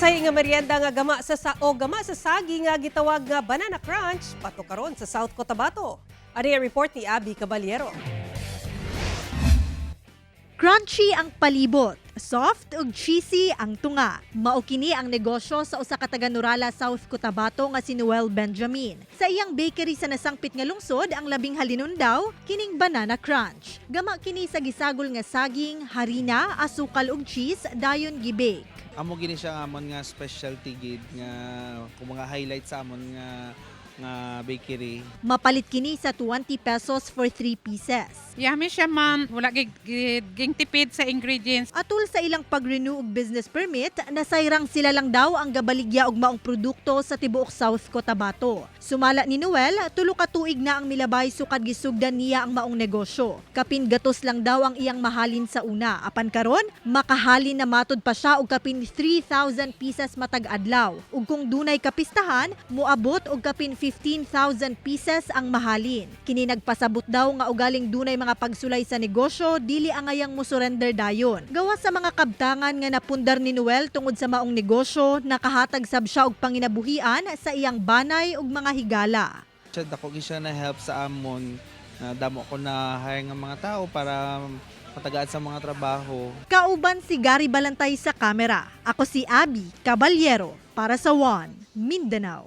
Usahay nga merienda nga gama sa sagi nga gitawag nga Banana Crunch pato karon sa South Cotabato. Ari ang report ni Abby Caballero. Crunchy ang palibot, soft ug cheesy ang tunga. Mao kini ang negosyo sa usa ka taga-Nurala, South Cotabato nga si Noel Benjamin. Sa iyang bakery sa nasangpit nga lungsod, ang labing halinon daw kining Banana Crunch. Gama kini sa gisagol nga saging, harina, asukal ug cheese dayon gibake. Amo gini siya nga amon nga specialty gid nga kung mga highlight sa amon nga bakery. Mapalit kini sa 20 pesos for 3 pieces. Yummy siya, ma'am. Wala ging tipid sa ingredients. Atul sa ilang pag-renew og business permit, nasayrang sila lang daw ang gabaligya og maong produkto sa tibuok South Cotabato. Sumala ni Noel, tulo ka tuig na ang milabay sukad gisugdan niya ang maong negosyo. Kapin gatos lang daw ang iyang mahalin sa una. Apan karon, makahalin na matud pa siya og kapin 3,000 pieces matag adlaw. Ug kung dunay kapistahan, moabot og kapin 15,000 pieces ang mahalin. Kini nagpasabot daw nga ugaling dunay mga pagsulay sa negosyo, dili ang ayang mo surrender dayon. Gawa sa mga kabtangan nga napundar ni Noel tungod sa maong negosyo, nakahatag sab siya og panginabuhian sa iyang banay ug mga higala. Siya dako gid siya na help sa amon. Damo ko na hire nga mga tao para matagaan sa mga trabaho. Kauban si Gary Balantay sa kamera. Ako si Abby Caballero para sa One Mindanao.